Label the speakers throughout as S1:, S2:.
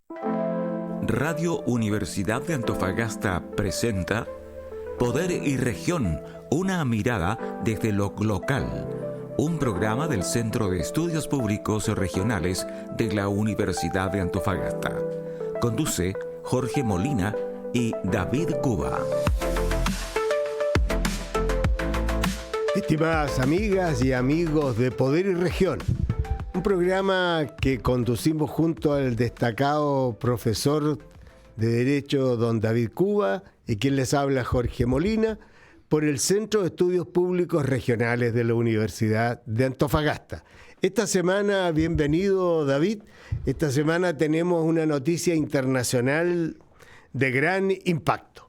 S1: Radio Universidad de Antofagasta presenta Poder y Región, una mirada desde lo local. Un programa del Centro de Estudios Públicos Regionales de la Universidad de Antofagasta. Conduce Jorge Molina y David Cuba.
S2: Estimadas amigas y amigos de Poder y Región, un programa que conducimos junto al destacado profesor de Derecho don David Cuba y quien les habla Jorge Molina por el Centro de Estudios Públicos Regionales de la Universidad de Antofagasta. Esta semana, bienvenido David, esta semana tenemos una noticia internacional de gran impacto.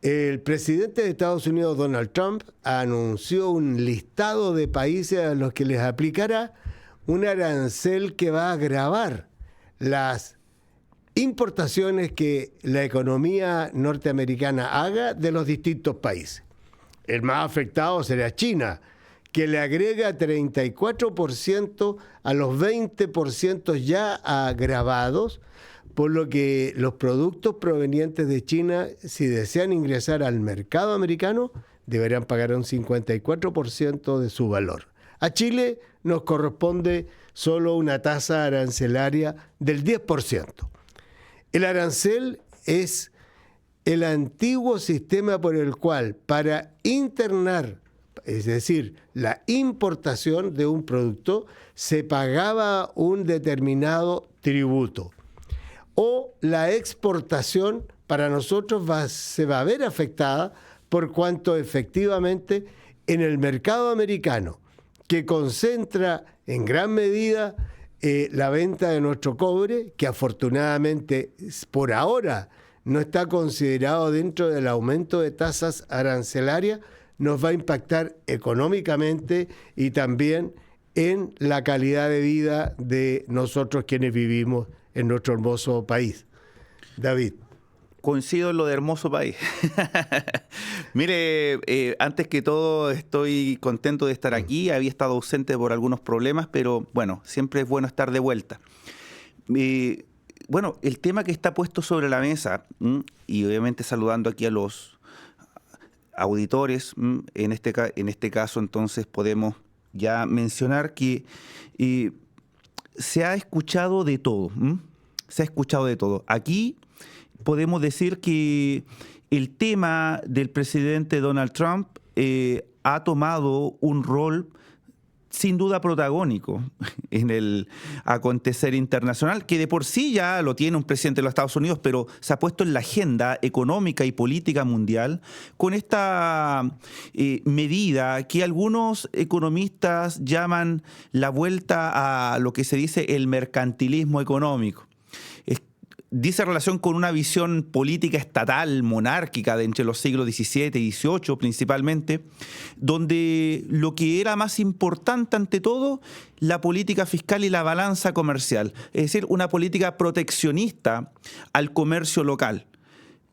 S2: El presidente de Estados Unidos, Donald Trump, anunció un listado de países a los que les aplicará un arancel que va a agravar las importaciones que la economía norteamericana haga de los distintos países. El más afectado será China, que le agrega 34% a los 20% ya agravados, por lo que los productos provenientes de China, si desean ingresar al mercado americano, deberán pagar un 54% de su valor. A Chile nos corresponde solo una tasa arancelaria del 10%. El arancel es el antiguo sistema por el cual para internar, es decir, la importación de un producto, se pagaba un determinado tributo. O la exportación para nosotros se va a ver afectada por cuanto efectivamente en el mercado americano, que concentra en gran medida la venta de nuestro cobre, que afortunadamente por ahora no está considerado dentro del aumento de tasas arancelarias, nos va a impactar económicamente y también en la calidad de vida de nosotros quienes vivimos en nuestro hermoso país. David.
S3: Coincido en lo de hermoso país. Mire, antes que todo estoy contento de estar aquí. Había estado ausente por algunos problemas, pero bueno, siempre es bueno estar de vuelta. Bueno, el tema que está puesto sobre la mesa, y obviamente saludando aquí a los auditores, en este caso entonces podemos ya mencionar que se ha escuchado de todo. Se ha escuchado de todo. Aquí podemos decir que el tema del presidente Donald Trump ha tomado un rol sin duda protagónico en el acontecer internacional, que de por sí ya lo tiene un presidente de los Estados Unidos, pero se ha puesto en la agenda económica y política mundial con esta medida que algunos economistas llaman la vuelta a lo que se dice el mercantilismo económico. Dice relación con una visión política estatal, monárquica, de entre los siglos XVII y XVIII principalmente, donde lo que era más importante ante todo, la política fiscal y la balanza comercial, es decir, una política proteccionista al comercio local.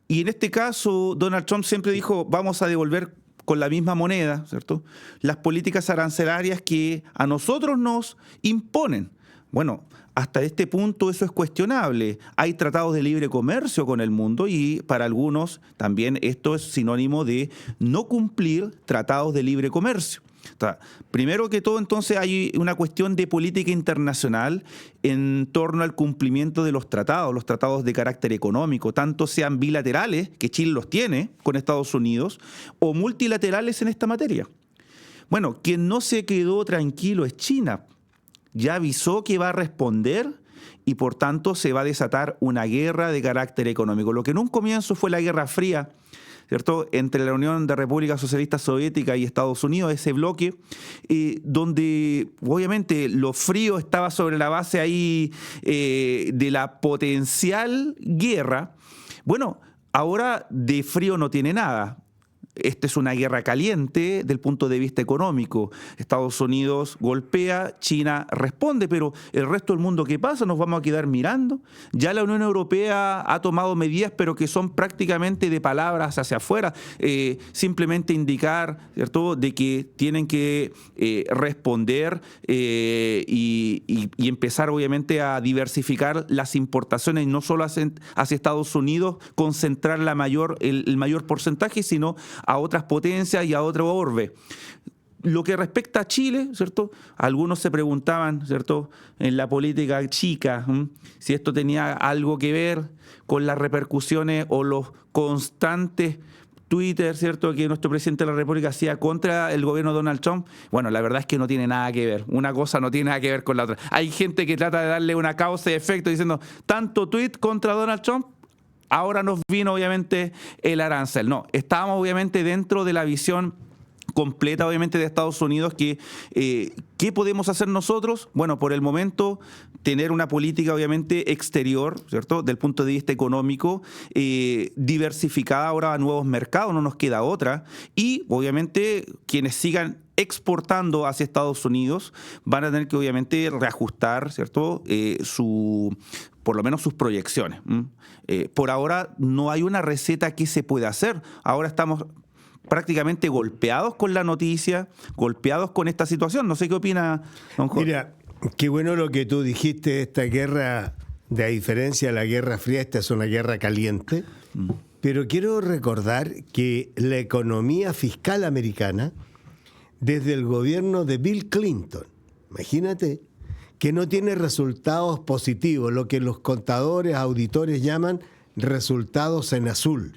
S3: Y en este caso, Donald Trump siempre dijo, vamos a devolver con la misma moneda, ¿cierto?, las políticas arancelarias que a nosotros nos imponen. Bueno, hasta este punto eso es cuestionable. Hay tratados de libre comercio con el mundo y para algunos también esto es sinónimo de no cumplir tratados de libre comercio. O sea, primero que todo, entonces, hay una cuestión de política internacional en torno al cumplimiento de los tratados de carácter económico, tanto sean bilaterales, que Chile los tiene con Estados Unidos, o multilaterales en esta materia. Bueno, quien no se quedó tranquilo es China. Ya avisó que va a responder y por tanto se va a desatar una guerra de carácter económico. Lo que en un comienzo fue la Guerra Fría, ¿cierto?, entre la Unión de Repúblicas Socialistas Soviéticas y Estados Unidos, ese bloque, donde obviamente lo frío estaba sobre la base ahí de la potencial guerra. Bueno, ahora de frío no tiene nada. esta es una guerra caliente del punto de vista económico. Estados Unidos golpea, China responde, pero el resto del mundo, ¿qué pasa? ¿Nos vamos a quedar mirando? Ya la Unión Europea ha tomado medidas, pero que son prácticamente de palabras hacia afuera. Simplemente indicar, ¿cierto?, de que tienen que responder y empezar, obviamente, a diversificar las importaciones, no solo hacia Estados Unidos, concentrar el mayor porcentaje, sino a otras potencias y a otro orbe. Lo que respecta a Chile, ¿cierto? Algunos se preguntaban, ¿cierto?, en la política chica, si esto tenía algo que ver con las repercusiones o los constantes Twitter, ¿cierto?, que nuestro presidente de la República hacía contra el gobierno de Donald Trump. Bueno, la verdad es que no tiene nada que ver. Una cosa no tiene nada que ver con la otra. Hay gente que trata de darle una causa y efecto diciendo, tanto tweet contra Donald Trump, ahora nos vino obviamente el arancel. No, estábamos obviamente dentro de la visión completa, obviamente, de Estados Unidos. ¿Qué podemos hacer nosotros? Bueno, por el momento, tener una política, obviamente, exterior, ¿cierto?, del punto de vista económico, diversificada ahora a nuevos mercados, no nos queda otra. Y, obviamente, quienes sigan exportando hacia Estados Unidos van a tener que, obviamente, reajustar, ¿cierto?, por lo menos sus proyecciones. Por ahora no hay una receta que se pueda hacer. Ahora estamos prácticamente golpeados con la noticia, golpeados con esta situación. No sé qué opina don Jorge.
S2: Mira, qué bueno lo que tú dijiste, esta guerra, de a diferencia de la Guerra Fría, esta es una guerra caliente, pero quiero recordar que la economía fiscal americana, desde el gobierno de Bill Clinton, imagínate, que no tiene resultados positivos, lo que los contadores, auditores llaman resultados en azul.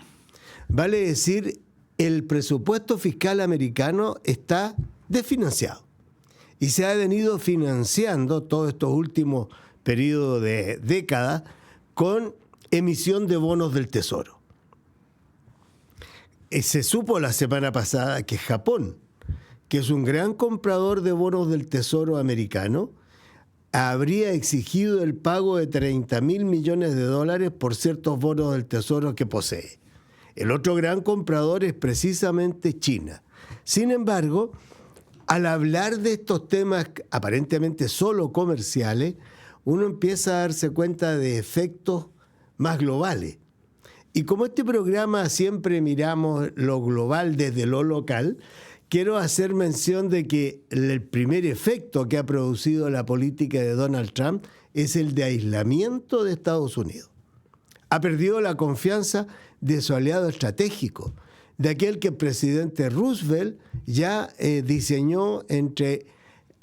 S2: Vale decir, el presupuesto fiscal americano está desfinanciado y se ha venido financiando todos estos últimos periodos de décadas con emisión de bonos del Tesoro. Se supo la semana pasada que Japón, que es un gran comprador de bonos del Tesoro americano, habría exigido el pago de $30.000 millones por ciertos bonos del Tesoro que posee. El otro gran comprador es precisamente China. Sin embargo, al hablar de estos temas aparentemente solo comerciales, uno empieza a darse cuenta de efectos más globales. Y como este programa siempre miramos lo global desde lo local, quiero hacer mención de que el primer efecto que ha producido la política de Donald Trump es el de aislamiento de Estados Unidos. Ha perdido la confianza de su aliado estratégico, de aquel que el presidente Roosevelt ya diseñó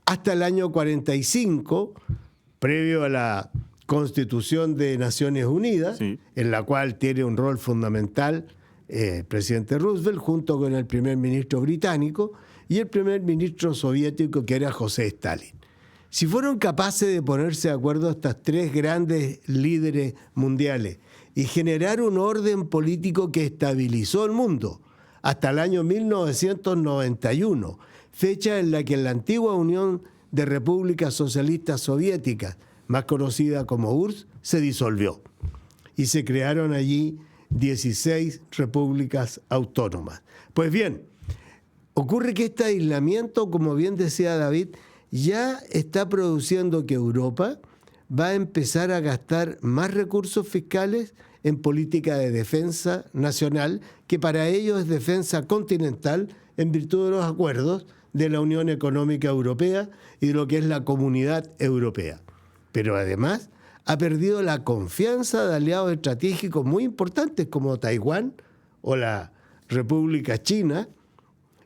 S2: hasta el año 45, previo a la Constitución de Naciones Unidas, sí, en la cual tiene un rol fundamental el presidente Roosevelt, junto con el primer ministro británico y el primer ministro soviético, que era José Stalin. Si fueron capaces de ponerse de acuerdo estas tres grandes líderes mundiales y generar un orden político que estabilizó el mundo hasta el año 1991, fecha en la que la antigua Unión de Repúblicas Socialistas Soviéticas, más conocida como URSS, se disolvió y se crearon allí 16 repúblicas autónomas. Pues bien, ocurre que este aislamiento, como bien decía David, ya está produciendo que Europa va a empezar a gastar más recursos fiscales en política de defensa nacional, que para ellos es defensa continental en virtud de los acuerdos de la Unión Económica Europea y de lo que es la Comunidad Europea. Pero además ha perdido la confianza de aliados estratégicos muy importantes como Taiwán o la República China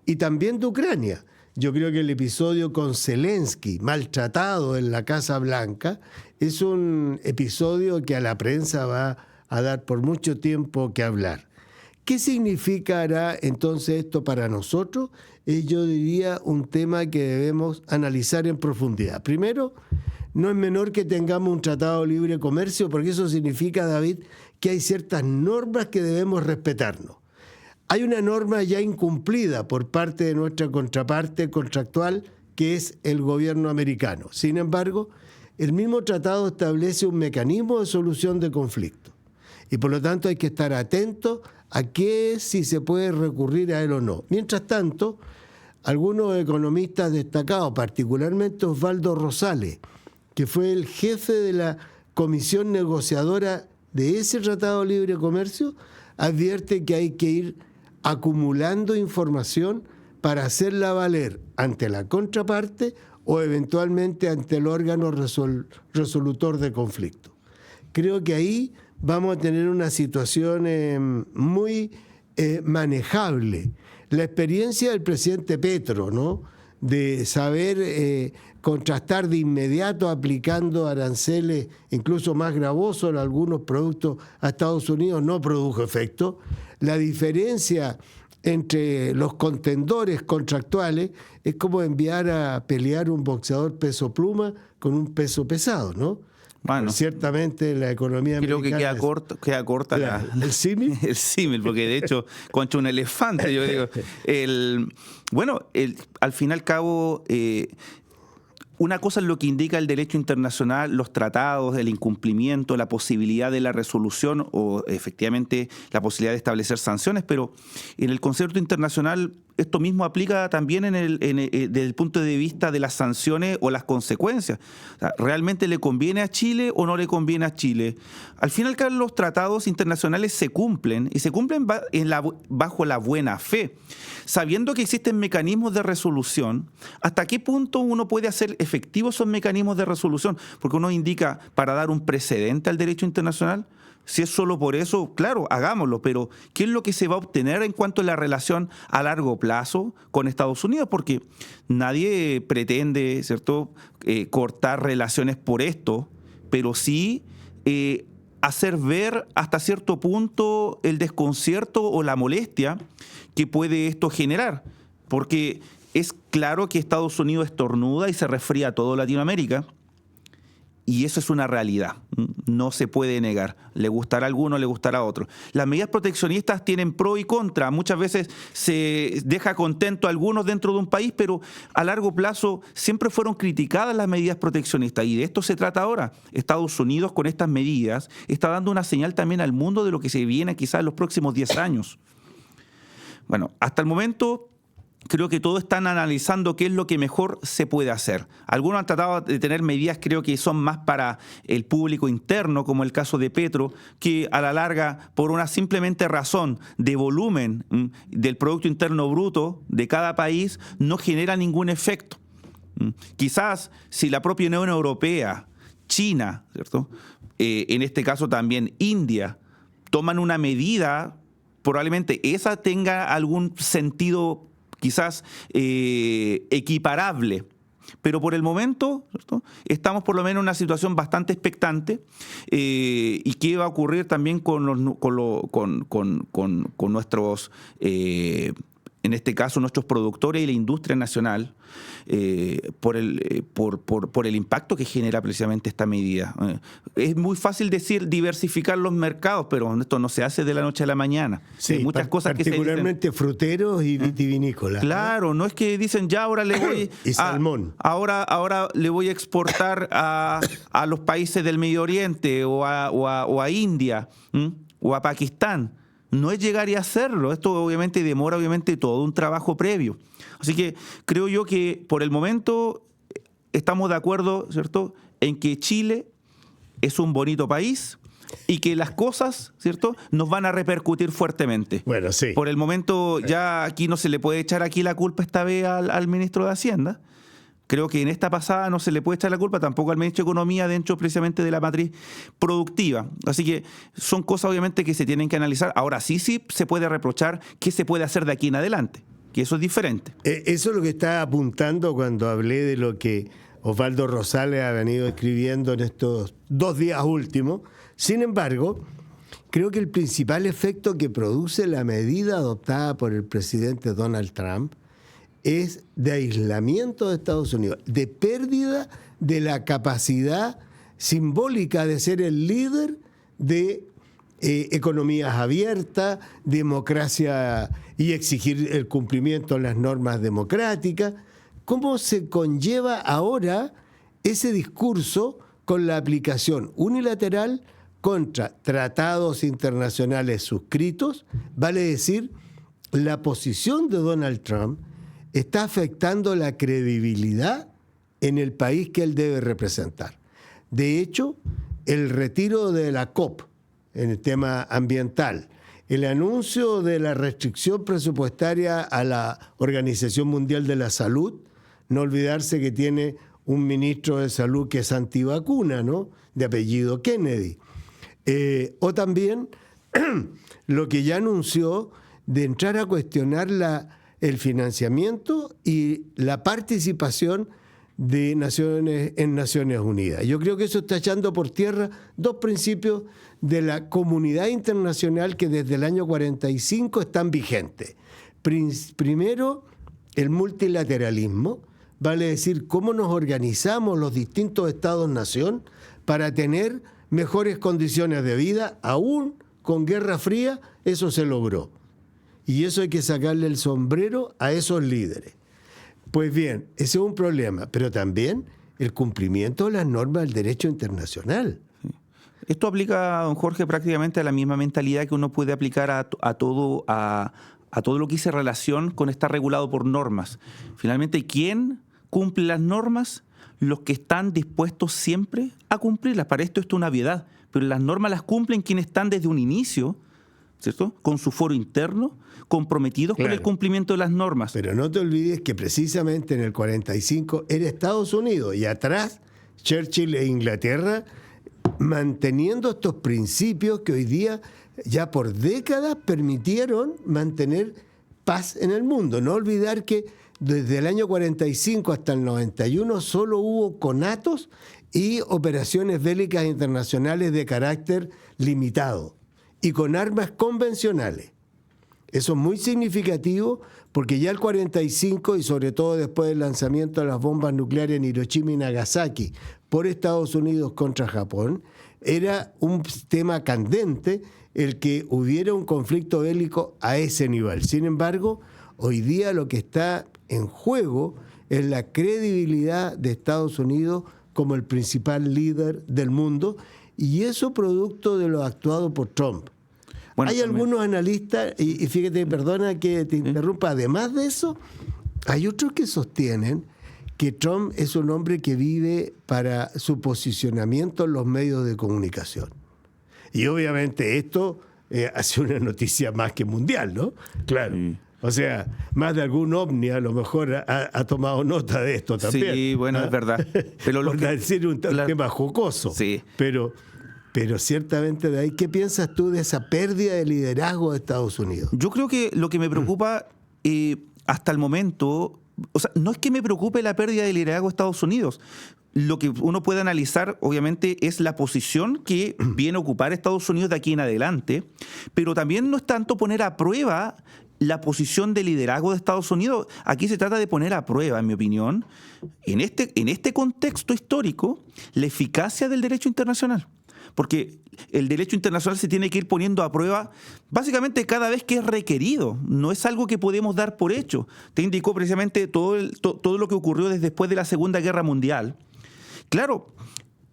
S2: y también de Ucrania. Yo creo que el episodio con Zelensky, maltratado en la Casa Blanca, es un episodio que a la prensa va a dar por mucho tiempo que hablar. ¿Qué significará entonces esto para nosotros? Yo diría un tema que debemos analizar en profundidad. Primero, no es menor que tengamos un tratado de libre comercio, porque eso significa, David, que hay ciertas normas que debemos respetarnos. Hay una norma ya incumplida por parte de nuestra contraparte contractual, que es el gobierno americano. Sin embargo, el mismo tratado establece un mecanismo de solución de conflictos. Y por lo tanto hay que estar atentos a qué es, si se puede recurrir a él o no. Mientras tanto, algunos economistas destacados, particularmente Osvaldo Rosales, que fue el jefe de la comisión negociadora de ese Tratado de Libre Comercio, advierte que hay que ir acumulando información para hacerla valer ante la contraparte o eventualmente ante el órgano resolutor de conflicto. Creo que ahí vamos a tener una situación muy manejable. La experiencia del presidente Petro, ¿no?, de saber contrastar de inmediato aplicando aranceles incluso más gravosos en algunos productos a Estados Unidos, no produjo efecto. La diferencia entre los contendores contractuales es como enviar a pelear un boxeador peso pluma con un peso pesado, ¿no? Bueno, ciertamente la economía
S3: creo
S2: americana
S3: que queda corta
S2: el símil.
S3: El símil, porque de hecho, contra un elefante, yo digo. Al fin y al cabo, una cosa es lo que indica el derecho internacional, los tratados, el incumplimiento, la posibilidad de la resolución o efectivamente la posibilidad de establecer sanciones, pero en el concierto internacional esto mismo aplica también desde el punto de vista de las sanciones o las consecuencias. O sea, ¿realmente le conviene a Chile o no le conviene a Chile? Al final, los tratados internacionales se cumplen y se cumplen bajo la buena fe, sabiendo que existen mecanismos de resolución. ¿Hasta qué punto uno puede hacer efectivos esos mecanismos de resolución? Porque uno indica para dar un precedente al derecho internacional. Si es solo por eso, claro, hagámoslo, pero ¿qué es lo que se va a obtener en cuanto a la relación a largo plazo con Estados Unidos? Porque nadie pretende, ¿cierto?, cortar relaciones por esto, pero sí hacer ver hasta cierto punto el desconcierto o la molestia que puede esto generar. Porque es claro que Estados Unidos estornuda y se resfría a toda Latinoamérica. Y eso es una realidad, no se puede negar. Le gustará a alguno, le gustará a otro. Las medidas proteccionistas tienen pro y contra. Muchas veces se deja contento a algunos dentro de un país, pero a largo plazo siempre fueron criticadas las medidas proteccionistas. Y de esto se trata ahora. Estados Unidos, con estas medidas, está dando una señal también al mundo de lo que se viene quizás en los próximos 10 años. Bueno, hasta el momento creo que todos están analizando qué es lo que mejor se puede hacer. Algunos han tratado de tener medidas, creo que son más para el público interno, como el caso de Petro, que a la larga, por una simplemente razón de volumen del Producto Interno Bruto de cada país, no genera ningún efecto. Quizás si la propia Unión Europea, China, ¿cierto?, en este caso también India, toman una medida, probablemente esa tenga algún sentido quizás equiparable, pero por el momento, ¿cierto?, estamos por lo menos en una situación bastante expectante. ¿Y qué va a ocurrir también con nuestros, en este caso, nuestros productores y la industria nacional, por el impacto que genera precisamente esta medida? Es muy fácil decir diversificar los mercados, pero esto no se hace de la noche a la mañana.
S2: Sí,
S3: hay muchas cosas que se dicen,
S2: particularmente fruteros y vitivinícolas.
S3: Claro, no es que dicen ya ahora le voy
S2: y salmón.
S3: Ahora le voy a exportar a los países del Medio Oriente o a India, o a Pakistán. No es llegar y hacerlo. Esto obviamente demora todo un trabajo previo. Así que creo yo que por el momento estamos de acuerdo, ¿cierto?, en que Chile es un bonito país y que las cosas, ¿cierto?, nos van a repercutir fuertemente.
S2: Bueno, sí.
S3: Por el momento ya aquí no se le puede echar aquí la culpa esta vez al ministro de Hacienda. Creo que en esta pasada no se le puede echar la culpa tampoco al ministro de Economía dentro precisamente de la matriz productiva. Así que son cosas obviamente que se tienen que analizar. Ahora sí se puede reprochar qué se puede hacer de aquí en adelante, que eso es diferente.
S2: Eso es lo que estaba apuntando cuando hablé de lo que Osvaldo Rosales ha venido escribiendo en estos 2 días últimos. Sin embargo, creo que el principal efecto que produce la medida adoptada por el presidente Donald Trump es de aislamiento de Estados Unidos, de pérdida de la capacidad simbólica de ser el líder de economías abiertas, democracia y exigir el cumplimiento de las normas democráticas. ¿Cómo se conlleva ahora ese discurso con la aplicación unilateral contra tratados internacionales suscritos, vale decir, la posición de Donald Trump está afectando la credibilidad en el país que él debe representar. De hecho, el retiro de la COP en el tema ambiental, el anuncio de la restricción presupuestaria a la Organización Mundial de la Salud, no olvidarse que tiene un ministro de salud que es antivacuna, ¿no?, de apellido Kennedy. O también lo que ya anunció de entrar a cuestionar el financiamiento y la participación de Naciones Unidas. Yo creo que eso está echando por tierra dos principios de la comunidad internacional que desde el año 45 están vigentes. Primero, el multilateralismo, vale decir cómo nos organizamos los distintos estados-nación para tener mejores condiciones de vida, aún con Guerra Fría, eso se logró. Y eso hay que sacarle el sombrero a esos líderes. Pues bien, ese es un problema, pero también el cumplimiento de las normas del derecho internacional.
S3: Esto aplica, don Jorge, prácticamente a la misma mentalidad que uno puede aplicar a todo lo que hice relación con estar regulado por normas. Finalmente, ¿quién cumple las normas? Los que están dispuestos siempre a cumplirlas. Para esto es una obviedad, pero las normas las cumplen quienes están desde un inicio, ¿cierto?, con su foro interno, comprometidos con el cumplimiento de las normas.
S2: Pero no te olvides que precisamente en el 45 era Estados Unidos y atrás Churchill e Inglaterra manteniendo estos principios que hoy día ya por décadas permitieron mantener paz en el mundo. No olvidar que desde el año 45 hasta el 91 solo hubo conatos y operaciones bélicas internacionales de carácter limitado y con armas convencionales. Eso es muy significativo porque ya el 45 y sobre todo después del lanzamiento de las bombas nucleares en Hiroshima y Nagasaki por Estados Unidos contra Japón, era un tema candente el que hubiera un conflicto bélico a ese nivel. Sin embargo, hoy día lo que está en juego es la credibilidad de Estados Unidos como el principal líder del mundo y eso producto de lo actuado por Trump. Bueno, hay algunos analistas, y fíjate, perdona que te interrumpa, además de eso, hay otros que sostienen que Trump es un hombre que vive para su posicionamiento en los medios de comunicación. Y obviamente esto hace una noticia más que mundial, ¿no? Claro. O sea, más de algún ovni a lo mejor ha tomado nota de esto también.
S3: Sí, bueno, es verdad. Pero
S2: por decir un tema jocoso.
S3: Sí.
S2: Pero ciertamente de ahí, ¿qué piensas tú de esa pérdida de liderazgo de Estados Unidos?
S3: Yo creo que lo que me preocupa hasta el momento, o sea, no es que me preocupe la pérdida de liderazgo de Estados Unidos. Lo que uno puede analizar, obviamente, es la posición que viene a ocupar Estados Unidos de aquí en adelante, pero también no es tanto poner a prueba la posición de liderazgo de Estados Unidos. Aquí se trata de poner a prueba, en mi opinión, en este contexto histórico, la eficacia del derecho internacional. Porque el derecho internacional se tiene que ir poniendo a prueba básicamente cada vez que es requerido. No es algo que podemos dar por hecho. Te indicó precisamente todo lo que ocurrió desde después de la Segunda Guerra Mundial. Claro,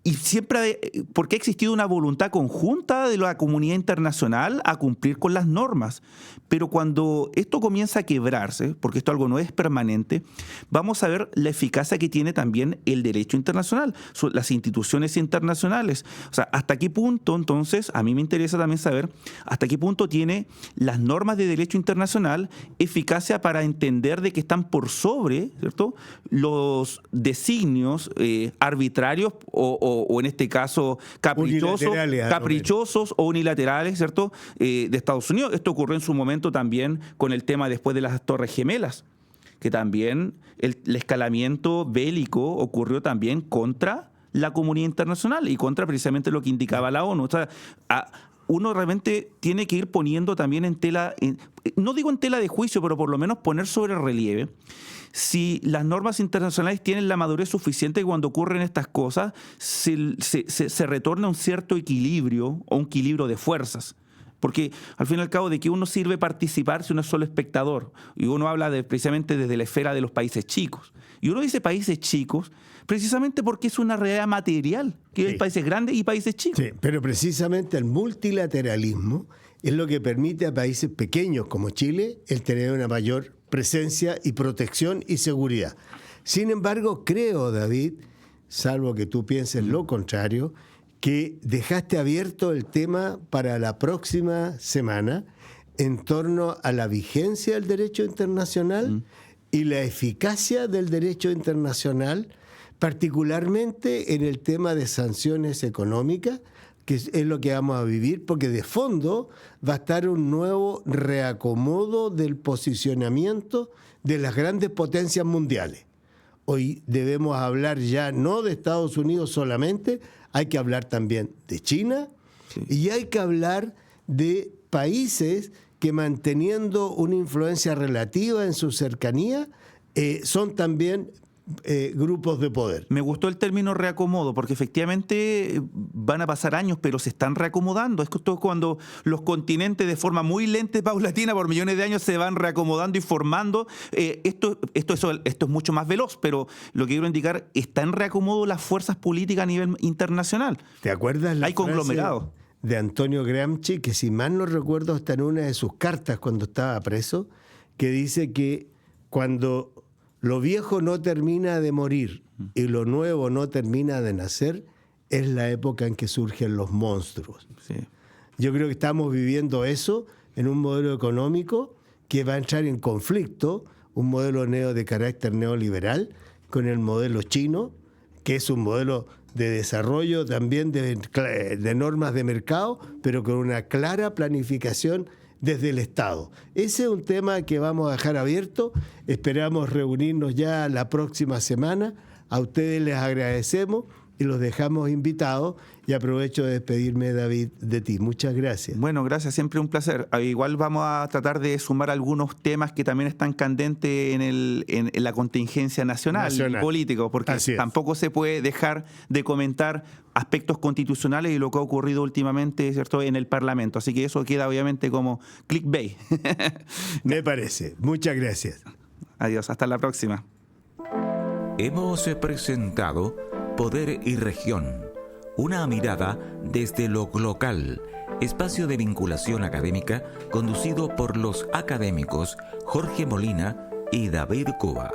S3: y siempre porque ha existido una voluntad conjunta de la comunidad internacional a cumplir con las normas. Pero cuando esto comienza a quebrarse, porque esto algo no es permanente, vamos a ver la eficacia que tiene también el derecho internacional, las instituciones internacionales. O sea, hasta qué punto, entonces, a mí me interesa también saber hasta qué punto tiene las normas de derecho internacional eficacia para entender de que están por sobre, ¿cierto?, los designios arbitrarios o en este caso caprichosos o unilaterales, ¿cierto?, de Estados Unidos. Esto ocurrió en su momento también con el tema después de las Torres Gemelas, que también el escalamiento bélico ocurrió también contra la comunidad internacional y contra precisamente lo que indicaba la ONU. O sea, uno realmente tiene que ir poniendo también en tela, no digo en tela de juicio, pero por lo menos poner sobre relieve si las normas internacionales tienen la madurez suficiente que cuando ocurren estas cosas se retorna un cierto equilibrio o un equilibrio de fuerzas. Porque al fin y al cabo, ¿de qué uno sirve participar si uno es solo espectador? Y uno habla precisamente desde la esfera de los países chicos. Y uno dice países chicos precisamente porque es una realidad material, que hay países grandes y países chicos.
S2: Sí, pero precisamente el multilateralismo es lo que permite a países pequeños como Chile el tener una mayor presencia y protección y seguridad. Sin embargo, creo, David, salvo que tú pienses lo contrario, que dejaste abierto el tema para la próxima semana en torno a la vigencia del derecho internacional y la eficacia del derecho internacional, particularmente en el tema de sanciones económicas, que es lo que vamos a vivir, porque de fondo va a estar un nuevo reacomodo del posicionamiento de las grandes potencias mundiales. Hoy debemos hablar ya no de Estados Unidos solamente, hay que hablar también de China y hay que hablar de países que, manteniendo una influencia relativa en su cercanía, son también grupos de poder.
S3: Me gustó el término reacomodo, porque efectivamente van a pasar años, pero se están reacomodando. Esto es cuando los continentes de forma muy lenta y paulatina por millones de años se van reacomodando y formando. Esto es mucho más veloz, pero lo que quiero indicar, está en reacomodo las fuerzas políticas a nivel internacional.
S2: ¿Te acuerdas la
S3: Hay conglomerados
S2: de Antonio Gramsci, que si mal no recuerdo está en una de sus cartas cuando estaba preso, que dice que cuando lo viejo no termina de morir y lo nuevo no termina de nacer, es la época en que surgen los monstruos?
S3: Sí.
S2: Yo creo que estamos viviendo eso en un modelo económico que va a entrar en conflicto, un modelo de carácter neoliberal, con el modelo chino, que es un modelo de desarrollo también de normas de mercado, pero con una clara planificación desde el Estado. Ese es un tema que vamos a dejar abierto. Esperamos reunirnos ya la próxima semana. A ustedes les agradecemos y los dejamos invitados. Y aprovecho de despedirme, David, de ti. Muchas gracias.
S3: Bueno, gracias, siempre un placer. Igual vamos a tratar de sumar algunos temas que también están candentes en la contingencia nacional. Y político, porque tampoco se puede dejar de comentar aspectos constitucionales y lo que ha ocurrido últimamente, ¿cierto?, en el Parlamento. Así que eso queda obviamente como clickbait.
S2: Me parece. Muchas gracias.
S3: Adiós, hasta la próxima.
S1: Hemos presentado Poder y Región, una mirada desde lo local, espacio de vinculación académica conducido por los académicos Jorge Molina y David Cuba.